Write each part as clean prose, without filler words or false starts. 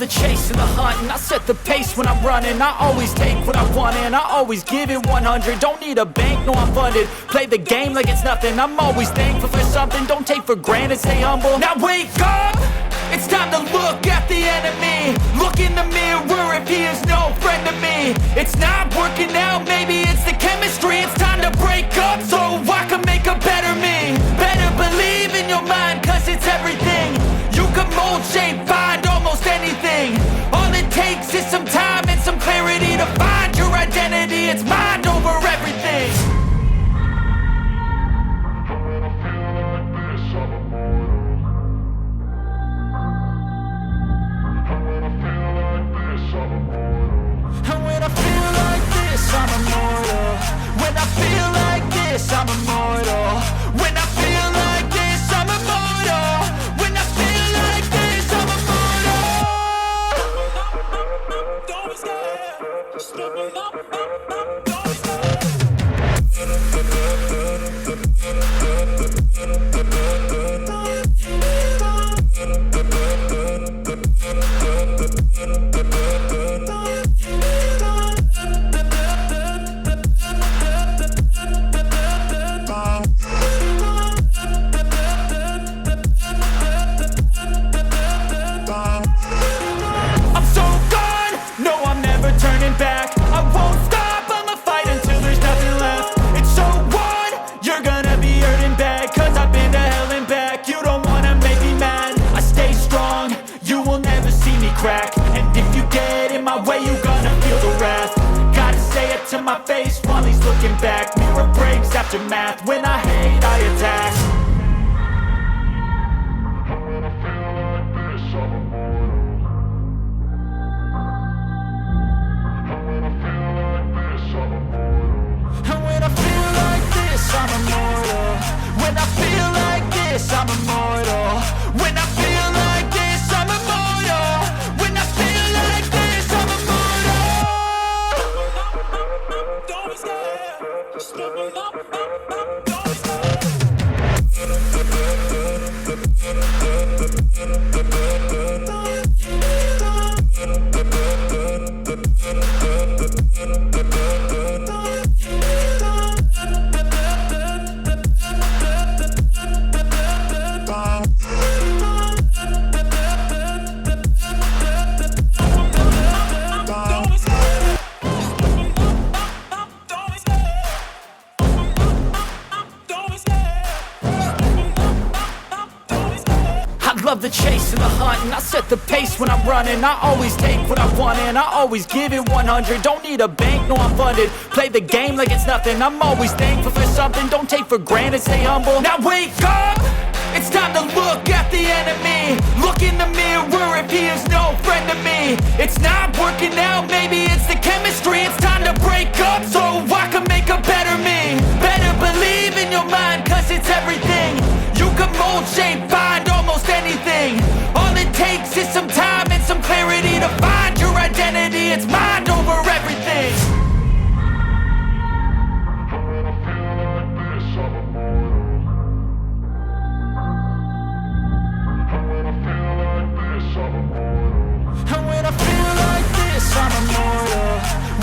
the chase and the hunt, and I set the pace when I'm running. I always take what I want and I always give it 100. Don't need a bank, no I'm funded. Play the game like it's nothing. I'm always thankful for something. Don't take for granted, stay humble. Now wake up! It's time to look at the enemy. Look in the mirror if he is no friend to me. It's not working out, maybe it's the chemistry. It's time to break up so I can make a better me. Better believe in your mind, cause it's everything. You can mold, shape, find almost anything. All it takes is some time and some clarity to find your identity. It's mind over everything. I'm immortal. When I feel like this, I'm immortal. When I feel like this, I'm immortal. When I feel like this, I'm immortal. Don't be scared. Just look me up. Don't be scared. And if you get in my way, you gonna feel the wrath. Gotta say it to my face while he's looking back. Mirror breaks after math. When I hate, I attack. When I feel like this, I'm immortal. When I feel like this, I'm immortal. And when I feel like this, I'm immortal. When I feel like this, I'm immortal. When I feel like this, I'm immortal. When I feel like this, I'm immortal. Don't be scared. Just look me up. Don't be scared. Love the chase and the hunt, and I set the pace when I'm running. I always take what I want and I always give it 100. Don't need a bank, no I'm funded. Play the game like it's nothing. I'm always thankful for something. Don't take for granted, stay humble. Now wake up! It's time to look at the enemy. Look in the mirror if he is no friend to me. It's not working out, maybe it's the chemistry. It's time to break up so I can make a better me. Better believe in your mind, cause it's everything. You can mold, shape, find almost anything. All it takes is some time and some clarity to find your identity. It's mind over everything. When I feel like this, I'm immortal. When I feel like this, I'm immortal. And when I feel like this, I'm immortal.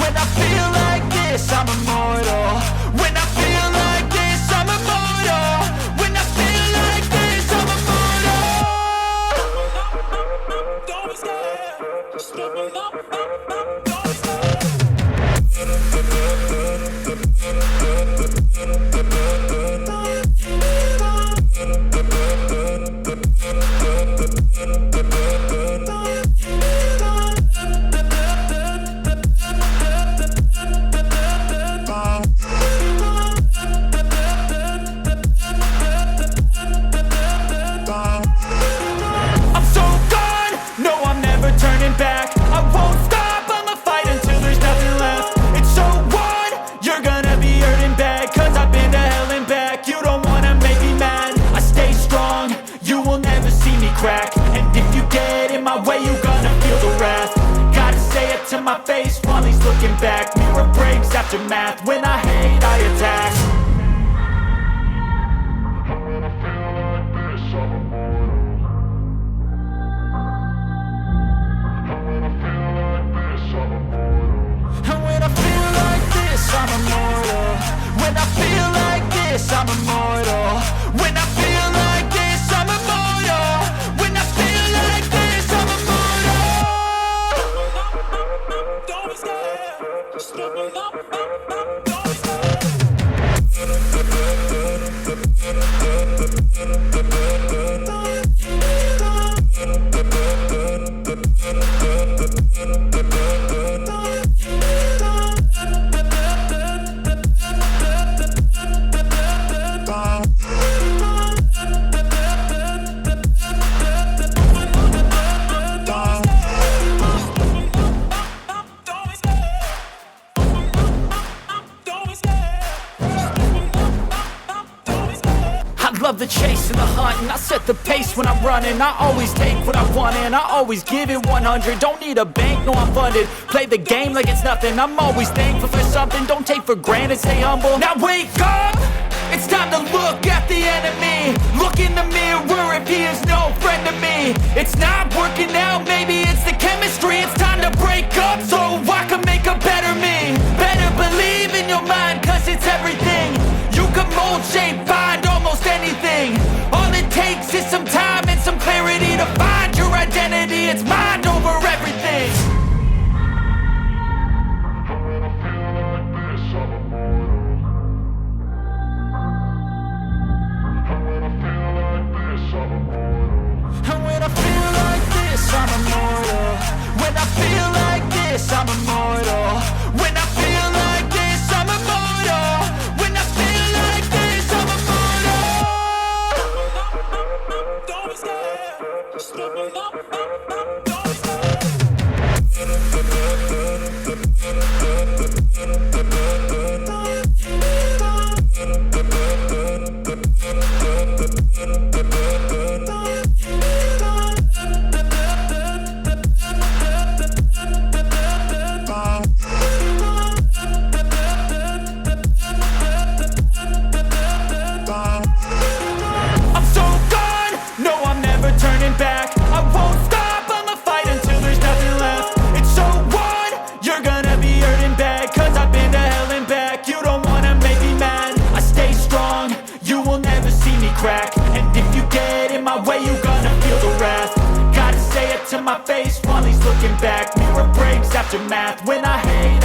When I feel like this, I'm immortal. When I feel like this, I'm immortal. When I feel like this, I'm immortal. Don't be scared. Just look me up. Don't be scared. My face while he's looking back. Mirror breaks after math. When I hate, I attack. When I feel like this, I'm immortal. this, I'm immortal. When I feel like this, I'm immortal. When I feel like this, I'm immortal. Don't be scared. Just open up. Don't be scared. Love the chase and the hunt, and I set the pace when I'm running. I always take what I want and I always give it 100. Don't need a bank, no I'm funded. Play the game like it's nothing. I'm always thankful for something. Don't take for granted, stay humble. Now wake up! It's time to look at the enemy. Look in the mirror if he is no friend to me. It's not working out, maybe it's the chemistry. It's time to break up so I can make a better me. Better believe in your mind, cause it's everything. You can mold, shape, find almost anything. All it takes is some time and some clarity to find your identity. It's mind over everything. And when I feel like this, I'm immortal. When I feel like this, I'm immortal. When I feel like this, I'm immortal. When I feel like this, I'm immortal. Don't be scared. Just open up. Don't be scared. Turning back, I won't stop, I'ma fight until there's nothing left. It's so on, you're gonna be hurting bad, cause I've been to hell and back. You don't wanna make me mad, I stay strong, you will never see me crack. And if you get in my way, you're gonna feel the wrath. Gotta say it to my face while he's looking back. Mirror breaks after math, when I hate